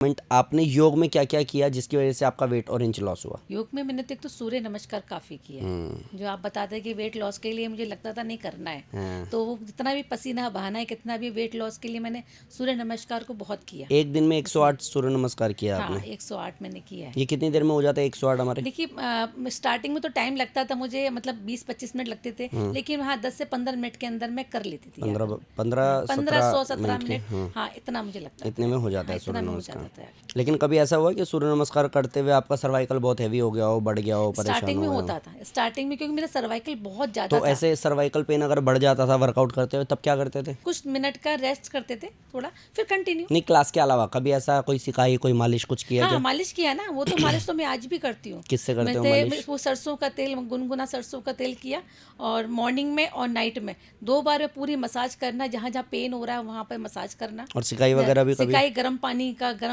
आपने योग में क्या क्या किया जिसकी वजह से आपका वेट और इंच लॉस हुआ? योग में मैंने तो एक तो सूर्य नमस्कार काफ़ी किया है। जो आप बताते हैं कि वेट लॉस के लिए मुझे लगता था नहीं करना है, हाँ। तो वो जितना भी पसीना बहाना है, कितना भी वेट लॉस के लिए मैंने सूर्य नमस्कार को बहुत किया। एक दिन में 108 सूर्य नमस्कार किया हाँ, आपने? 108 मैंने किया है। ये कितनी देर में हो जाता है 108 हमारे? देखिए स्टार्टिंग में तो टाइम लगता था मुझे, मतलब 20-25 मिनट लगते थे, लेकिन हाँ 10 से 15 मिनट के अंदर मैं कर लेती थी। 15 हाँ, 17 17 मिनट के। मिनट, हाँ इतना मुझे लगता इतने था। में हो जाता हाँ, है सूर्य इतना में हो नमस्कार। जाता था। लेकिन कभी ऐसा हुआ कि सूर्य नमस्कार करते हुए आपका सर्वाइकल बहुत हैवी हो गया हो, बढ़ गया हो, परेशान स्टार्टिंग में हो गए हो? होता था, स्टार्टिंग में क्योंकि मेरा सर्वाइकल बहुत ज़्यादा तो था। ऐसे सर्वाइकल पेन अगर बढ़ जाता था वर्कआउट करते हुए तब क्या करते थे? कुछ मिनट का रेस्ट करते थे थोड़ा, फिर कंटिन्यू। नहीं, क्लास के अलावा कभी ऐसा कोई सिखाई, कोई मालिश कुछ किया हाँ, क्या? मालिश किया ना, वो तो मालिश तो मैं आज भी करती हूँ। किससे करते हो मैं मालिश? वो सरसों का तेल, गुनगुना सरसों का तेल किया, और मॉर्निंग में और नाइट में 2 बार में पूरी मसाज करना, जहाँ जहाँ पेन हो रहा है वहाँ पे मसाज करना। और सिकाई वगैरह भी कभी? सिकाई गर्म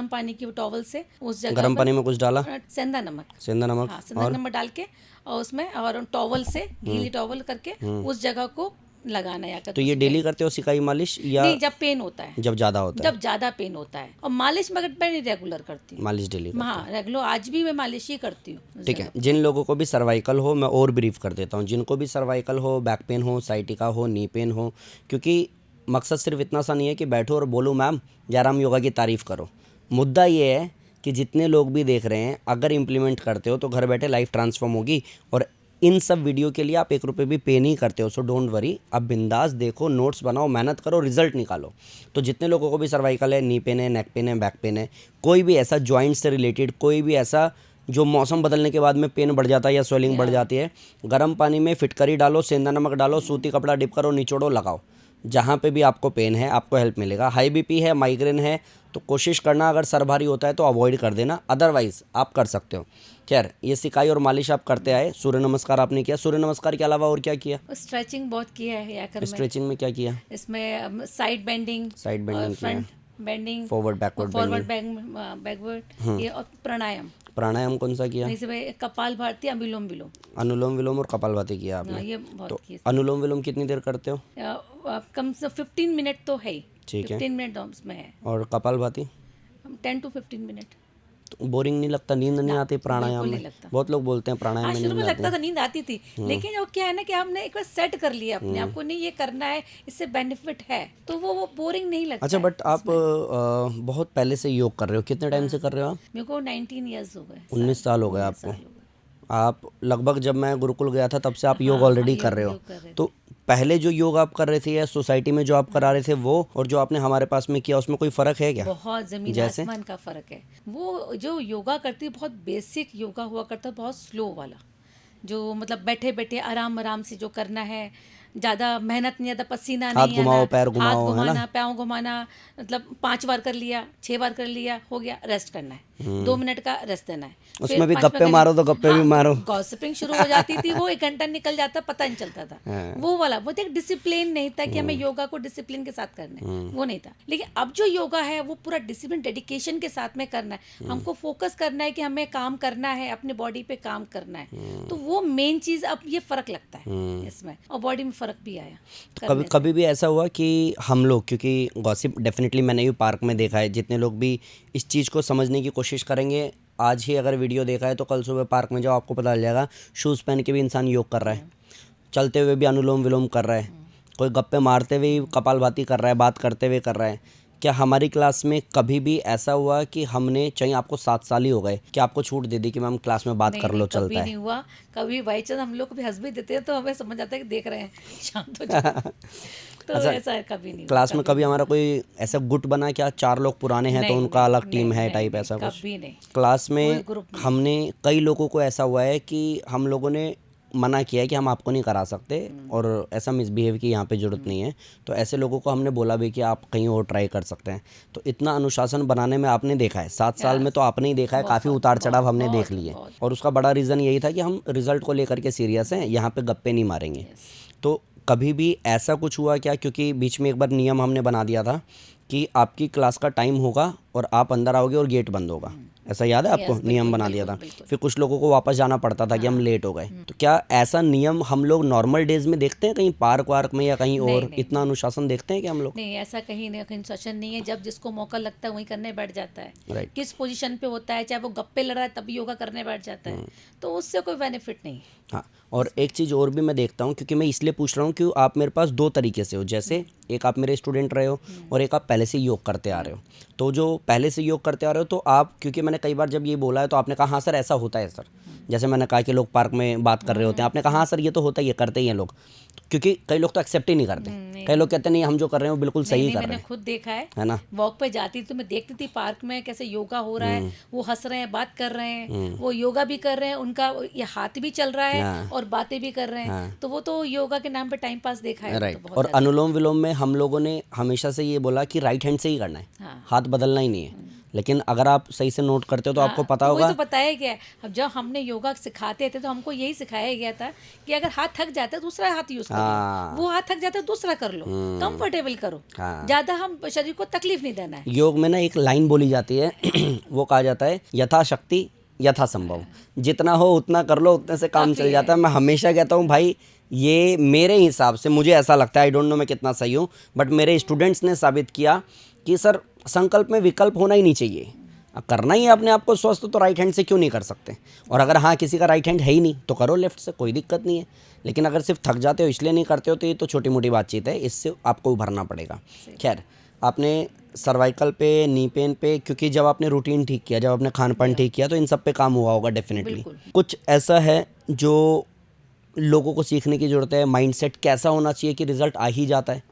पानी की टॉवल से उस जगह गर्म पर पानी में कुछ डाला? सेंधा नमक, सेंधा नमक? हाँ सेंधा और नमक डाल के, और उसमें और टॉवल से गीली टॉवल करके उस जगह को लगाना, या तो ये डेली करते हो सिकाई मालिश या नहीं, जब पेन होता है, जब ज़्यादा होता है? जब ज़्यादा पेन होता है। और मालिश मगर मैं रेगुलर करती हूँ। मालिश डेली करते हाँ रेगुलर, आज भी मैं मालिश ही करती हूँ। हो? ठीक है। जिन लोगों को भी सर्वाइकल हो, मैं और ब्रीफ कर देता हूँ, जिनको भी सर्वाइकल हो, बैक पेन हो, साइटिका हो, नी पेन हो, क्योंकि मकसद सिर्फ इतना सा नहीं है कि बैठो और बोलो मैम याराम योगा की तारीफ़ करो। मुद्दा ये है कि जितने लोग भी देख रहे हैं, अगर इम्प्लीमेंट करते हो तो घर बैठे लाइफ ट्रांसफॉर्म होगी। और इन सब वीडियो के लिए आप 1 रुपये भी पे नहीं करते हो, सो डोंट वरी। आप बिंदास देखो, नोट्स बनाओ, मेहनत करो, रिजल्ट निकालो। तो जितने लोगों को भी सर्वाइकल है, नी पेन है, नेक पेन है, बैक पेन है, कोई भी ऐसा जॉइंट से रिलेटेड, कोई भी ऐसा जो मौसम बदलने के बाद में पेन बढ़ जाता है या स्वेलिंग बढ़ जाती है, गर्म पानी में फिटकरी डालो, सेंधा नमक डालो, सूती कपड़ा डिप करो, निचोड़ो, लगाओ। जहाँ पे भी आपको पेन है आपको हेल्प मिलेगा। हाई बीपी है, माइग्रेन है, तो कोशिश करना अगर सर भारी होता है तो अवॉइड कर देना, अदरवाइज़ आप कर सकते हो। खैर, ये सिकाई और मालिश आप करते आए, सूर्य नमस्कार आपने किया, सूर्य नमस्कार के अलावा और क्या किया? स्ट्रेचिंग बहुत किया है याकर में। स्ट्रेचिंग में क्या किया? इसमें साइड बेंडिंग, साइड और बेंडिंग किया, front bending, forward backward forward bending. Backward, ये, और प्राणायाम। प्राणायाम कौन सा किया? इसमें कपाल भारती, अनुलोम विलोम। अनुलोम विलोम और कपालभाति किया हाँ, आपने? ये बहुत तो किए। अनुलोम विलोम कितनी देर करते हो? कम से 15 मिनट तो है ही। ठीक है। 15 मिनट उसमें है, और कपालभाति? 10 to 15 minute. तो बोरिंग नहीं लगता? नींद नहीं ना, आती प्राणायाम बिल्कुल में? नहीं लगता। बहुत लोग बोलते हैं प्राणायाम हाँ, में शुरू नींद में आती लगता है। था, नींद आती थी, लेकिन वो क्या है ना कि आपने एक बार सेट कर लिया अपने आप को, नहीं ये करना है, इससे बेनिफिट है, तो वो बोरिंग नहीं लगता अच्छा, है बट आप बहुत पहले से योग कर रहे हो, कितने टाइम से कर रहे हो आप? मेरे को 19 ईयर्स हो गए। 19 साल हो गए 19 आपको। साल हो गए। आप लगभग, जब मैं गुरुकुल गया था तब से आप योग ऑलरेडी कर रहे हो। योग कर रहे थे। तो पहले जो योग आप कर रहे थे या सोसाइटी में जो आप करा रहे थे वो, और जो आपने हमारे पास में किया, उसमें कोई फ़र्क है क्या? बहुत जमीन जैसे? आसमान का फर्क है। वो जो योगा करती, बहुत बेसिक योगा हुआ करता, बहुत स्लो वाला, जो मतलब बैठे बैठे आराम आराम से जो करना है, ज़्यादा मेहनत नहीं, ज़्यादा पसीना हाथ नहीं घुमाओ, आना, पैर हाथ घुमाओ, है ना? घुमाना, पाँव घुमाना, मतलब 5 बार कर लिया, 6 बार कर लिया, हो गया, रेस्ट करना है, 2 मिनट का रेस्ट देना है। उसमें भी 5 बार गप्पे कर मारो लिया। तो गप्पे भी मारो। गॉसिपिंग शुरू हो जाती थी, वो 1 घंटा निकल जाता, पता नहीं चलता था। वो वाला, वो एक डिसिप्लिन नहीं था कि हमें योगा को डिसिप्लिन के साथ करना है, वो नहीं था। लेकिन अब जो योगा है वो पूरा डिसिप्लिन, डेडिकेशन के साथ में करना है, हमको फोकस करना है कि हमें काम करना है, अपने बॉडी पे काम करना है, तो वो मेन चीज़, अब ये फर्क लगता है इसमें, और बॉडी में फर्क भी आया। कभी कभी भी ऐसा हुआ कि हम लोग, क्योंकि गॉसिप डेफिनेटली मैंने भी पार्क में देखा है, जितने लोग भी इस चीज़ को समझने की कोशिश करेंगे, आज ही अगर वीडियो देखा है तो कल सुबह पार्क में जाओ, आपको पता चल जाएगा, शूज़ पहन के भी इंसान योग कर रहा है, चलते हुए भी अनुलोम विलोम कर रहा है, कोई गप्पे मारते हुए कपालभाति कर रहा है, बात करते हुए कर रहा है। क्या हमारी क्लास में कभी भी ऐसा हुआ कि हमने, चाहे आपको 7 साल ही हो गए, कि आपको छूट दे दी कि मैम क्लास में बात कर लो, कभी चलता है? नहीं हुआ। कभी बाई चांस हम लोग कभी हंस भी देते हैं तो हमें समझ आता है कि देख रहे हैं, शांत हो जाओ। तो अच्छा, ऐसा है, कभी नहीं हुआ। क्लास में कभी हमारा कोई ऐसा गुट बना, क्या 4 लोग पुराने हैं तो नहीं, उनका अलग नहीं, टीम है नहीं, टाइप, नहीं, ऐसा कुछ? कभी नहीं। क्लास कोई में ग्रुप नहीं। हमने, कई लोगों को ऐसा हुआ है कि हम लोगों ने मना किया है कि हम आपको नहीं करा सकते, और ऐसा मिसबिहेव की यहाँ पे ज़रूरत नहीं है, तो ऐसे लोगों को हमने बोला भी कि आप कहीं और ट्राई कर सकते हैं। तो इतना अनुशासन बनाने में आपने देखा है, 7 साल में तो आपने ही देखा है, काफ़ी उतार चढ़ाव हमने देख लिए, और उसका बड़ा रीज़न यही था कि हम रिज़ल्ट को लेकर के सीरियस हैं, यहाँ पे गप्पे नहीं मारेंगे। तो कभी भी ऐसा कुछ हुआ क्या? क्योंकि बीच में एक बार नियम हमने बना दिया था कि आपकी क्लास का टाइम होगा और आप अंदर आओगे और गेट बंद होगा, ऐसा याद है आपको? नियम बना दिया था। फिर कुछ लोगों को वापस जाना पड़ता था कि हम लेट हो गए। तो क्या ऐसा नियम हम लोग नॉर्मल डेज में देखते हैं कहीं पार्क वार्क में या कहीं और? इतना अनुशासन देखते हैं कि हम लोग? नहीं, ऐसा कहीं नहीं, कहीं अनुशासन नहीं है। जब जिसको मौका लगता है वही करने बैठ जाता है। राइट। किस पोजीशन पे होता है, चाहे वो गप्पे लड़ रहा है तब योगा करने बैठ जाता है, तो उससे कोई बेनिफिट नहीं है। हाँ, और एक चीज़ और भी मैं देखता हूँ, क्योंकि मैं इसलिए पूछ रहा हूँ कि आप मेरे पास दो तरीके से हो। जैसे एक आप मेरे स्टूडेंट रहे हो और एक आप पहले से योग करते आ रहे हो। तो जो पहले से योग करते आ रहे हो तो आप, क्योंकि मैंने कई बार जब ये बोला है तो आपने कहा हाँ सर ऐसा होता है सर। जैसे मैंने कहा कि लोग पार्क में बात कर रहे होते हैं, आपने कहा हाँ सर ये तो होता ही है, करते ही हैं लोग। क्योंकि कई लोग तो एक्सेप्ट ही नहीं करते। कई लोग कहते नहीं हम जो कर रहे हैं वो बिल्कुल सही कर रहे मैंने हैं, खुद देखा है ना? वॉक पे जाती थी तो मैं देखती थी पार्क में कैसे योगा हो रहा है, वो हंस रहे हैं, बात कर रहे हैं, वो योगा भी कर रहे हैं, उनका ये हाथ भी चल रहा है और बातें भी कर रहे हैं। तो वो तो योगा के नाम पे टाइम पास देखा है। राइट। और अनुलोम विलोम में हम लोगों ने हमेशा से ये बोला कि राइट हैंड से ही करना है, हाथ बदलना ही नहीं है। लेकिन अगर आप सही से नोट करते हो तो आपको पता होगा। तो बताया गया है। अब जब हमने योगा सिखाते थे तो हमको यही सिखाया गया था कि अगर हाथ थक जाता है दूसरा हाथ यूज करो, वो हाथ थक जाता है दूसरा कर लो, कंफर्टेबल करो, ज्यादा हम शरीर को तकलीफ नहीं देना है। योग में ना एक लाइन बोली जाती है वो कहा जाता है यथाशक्ति यथासंभव, जितना हो उतना कर लो, उतने से काम चल जाता है। मैं हमेशा कहता हूँ भाई ये मेरे हिसाब से मुझे ऐसा लगता है, आई डोंट नो मैं कितना सही हूँ, बट मेरे स्टूडेंट्स ने साबित किया कि सर संकल्प में विकल्प होना ही नहीं चाहिए। करना ही है अपने आप को स्वस्थ तो राइट हैंड से क्यों नहीं कर सकते? और अगर हाँ किसी का राइट हैंड है ही नहीं तो करो लेफ्ट से, कोई दिक्कत नहीं है। लेकिन अगर सिर्फ थक जाते हो इसलिए नहीं करते हो तो ये तो छोटी मोटी बातचीत है, इससे आपको उभरना पड़ेगा। खैर, आपने सर्वाइकल पे, नी पेन पे, क्योंकि जब आपने रूटीन ठीक किया, जब आपने खान पान ठीक किया तो इन सब पे काम हुआ होगा डेफिनेटली। कुछ ऐसा है जो लोगों को सीखने की ज़रूरत है? माइंडसेट कैसा होना चाहिए कि रिज़ल्ट आ ही जाता है?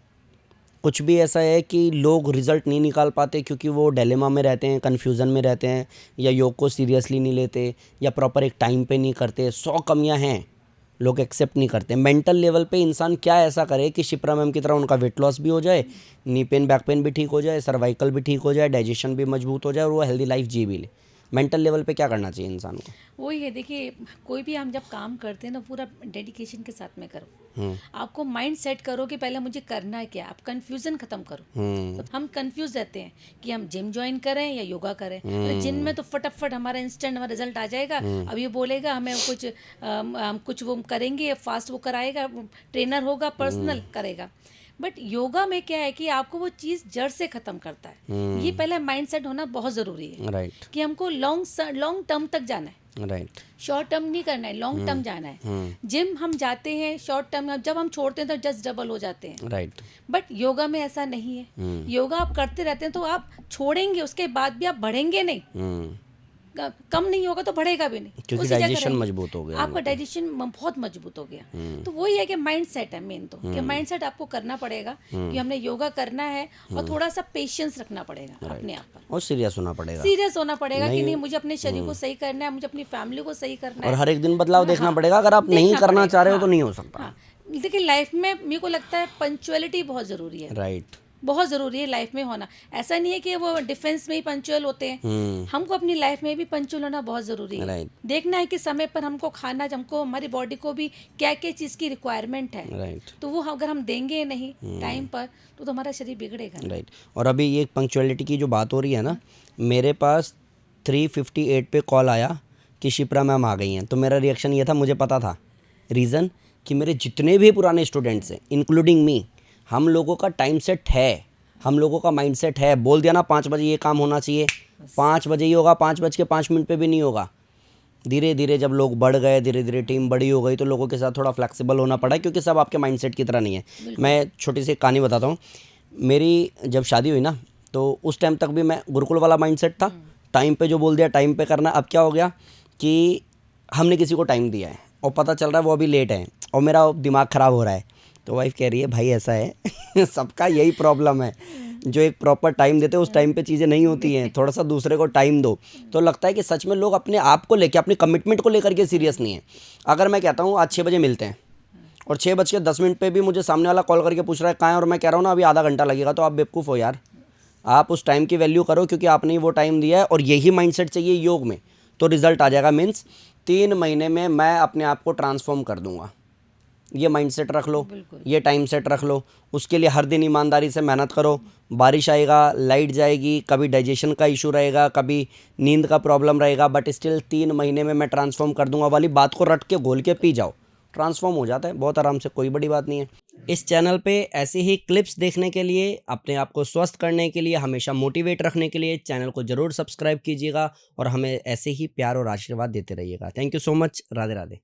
कुछ भी ऐसा है कि लोग रिज़ल्ट नहीं निकाल पाते क्योंकि वो डिलेमा में रहते हैं, कन्फ्यूज़न में रहते हैं, या योग को सीरियसली नहीं लेते, या प्रॉपर एक टाइम पे नहीं करते। 100 कमियां हैं, लोग एक्सेप्ट नहीं करते। मेंटल लेवल पे इंसान क्या ऐसा करे कि शिप्रा मैम की तरह उनका वेट लॉस भी हो जाए, नी पेन बैक पेन भी ठीक हो जाए, सर्वाइकल भी ठीक हो जाए, डाइजेशन भी मजबूत हो जाए और वो हेल्दी लाइफ जी भी ले? मेंटल लेवल पे क्या करना चाहिए इंसान को? वही है, देखिए कोई भी हम जब काम करते हैं ना पूरा डेडिकेशन के साथ में करो। आपको माइंड सेट करो कि पहले मुझे करना है क्या, आप कंफ्यूजन खत्म करो। तो हम कंफ्यूज रहते हैं कि हम जिम ज्वाइन करें या योगा करें। तो जिम में तो फटाफट हमारा इंस्टेंट हमारा रिजल्ट आ जाएगा। अब ये बोलेगा हमें कुछ वो करेंगे, फास्ट वो कराएगा, ट्रेनर होगा, पर्सनल करेगा। बट योगा में क्या है कि आपको वो चीज़ जड़ से ख़त्म करता है। ये पहले माइंडसेट होना बहुत ज़रूरी है। राइट। कि हमको लॉन्ग टर्म तक जाना है। राइट। शॉर्ट टर्म नहीं करना है, लॉन्ग टर्म जाना है। जिम हम जाते हैं शॉर्ट टर्म, जब हम छोड़ते हैं तो जस्ट डबल हो जाते हैं। राइट। बट योगा में ऐसा नहीं है। योगा आप करते रहते हैं तो आप छोड़ेंगे उसके बाद भी आप बढ़ेंगे नहीं, कम नहीं होगा तो बढ़ेगा भी नहीं, क्योंकि डाइजेशन मजबूत हो गया, आपका डाइजेशन बहुत मजबूत हो गया। तो वही है कि माइंड सेट है मेन, तो कि माइंड सेट आपको करना पड़ेगा कि हमने योगा करना है, और थोड़ा सा पेशेंस रखना पड़ेगा अपने आप पर, और सीरियस होना पड़ेगा। सीरियस होना पड़ेगा कि नहीं मुझे अपने शरीर को सही करना है, मुझे अपनी फैमिली को सही करना है, और हर एक दिन बदलाव देखना पड़ेगा। अगर आप नहीं करना चाह रहे हो तो नहीं हो सकता। देखिए लाइफ में मेरे को लगता है पंक्चुअलिटी बहुत जरूरी है। राइट। बहुत ज़रूरी है लाइफ में होना। ऐसा नहीं है कि वो डिफेंस में ही पंक्चुअल होते हैं, हमको अपनी लाइफ में भी पंक्चुअल होना बहुत ज़रूरी है। Right. देखना है कि समय पर हमको खाना, हमको हमारी बॉडी को भी क्या क्या चीज़ की रिक्वायरमेंट है। Right. तो वो अगर हम देंगे नहीं टाइम पर तो हमारा शरीर बिगड़ेगा। राइट। और अभी ये पंक्चुअलिटी की जो बात हो रही है ना, मेरे पास 3:58 पे कॉल आया कि शिप्रा मैम आ गई हैं, तो मेरा रिएक्शन ये था, मुझे पता था रीज़न कि मेरे जितने भी पुराने स्टूडेंट्स हैं इंक्लूडिंग मी, हम लोगों का टाइम सेट है, हम लोगों का माइंड सेट है। बोल दिया ना 5 बजे ये काम होना चाहिए, 5 बजे ही होगा, 5:05 पे भी नहीं होगा। धीरे धीरे जब लोग बढ़ गए, धीरे धीरे टीम बड़ी हो गई, तो लोगों के साथ थोड़ा फ्लेक्सिबल होना पड़ा, क्योंकि सब आपके माइंडसेट की तरह नहीं है। मैं छोटी सी कहानी बताता हूँ। मेरी जब शादी हुई ना तो उस टाइम तक भी मैं गुरुकुल वाला माइंडसेट था, टाइम पे जो बोल दिया टाइम पे करना। अब क्या हो गया कि हमने किसी को टाइम दिया है और पता चल रहा है वो अभी लेट है और मेरा दिमाग ख़राब हो रहा है, तो वाइफ कह रही है भाई ऐसा है सबका यही प्रॉब्लम है, जो एक प्रॉपर टाइम देते हैं उस टाइम पे चीज़ें नहीं होती हैं, थोड़ा सा दूसरे को टाइम दो। तो लगता है कि सच में लोग अपने आप को लेकर, अपनी कमिटमेंट को लेकर के सीरियस नहीं है। अगर मैं कहता हूँ आज 6 बजे मिलते हैं और 6:10 पे भी मुझे सामने वाला कॉल करके पूछ रहा है कहाँ है, और मैं कह रहा हूँ ना अभी आधा घंटा लगेगा, तो आप बेवकूफ़ हो यार। आप उस टाइम की वैल्यू करो, क्योंकि आपने ही वो टाइम दिया है, और यही माइंडसेट चाहिए योग में, तो रिजल्ट आ जाएगा। मीन्स 3 महीने में मैं अपने आप को ट्रांसफॉर्म कर दूंगा। ये माइंडसेट रख लो, बिल्कुल। ये टाइम सेट रख लो, उसके लिए हर दिन ईमानदारी से मेहनत करो। बारिश आएगा, लाइट जाएगी, कभी डाइजेशन का इशू रहेगा, कभी नींद का प्रॉब्लम रहेगा, बट स्टिल 3 महीने में मैं ट्रांसफॉर्म कर दूंगा वाली बात को रट के घोल के पी जाओ, ट्रांसफॉर्म हो जाता है बहुत आराम से, कोई बड़ी बात नहीं है। इस चैनल पे ऐसी ही क्लिप्स देखने के लिए, अपने आप को स्वस्थ करने के लिए, हमेशा मोटिवेट रखने के लिए चैनल को ज़रूर सब्सक्राइब कीजिएगा और हमें ऐसे ही प्यार और आशीर्वाद देते रहिएगा। Thank you so much. Radhe Radhe.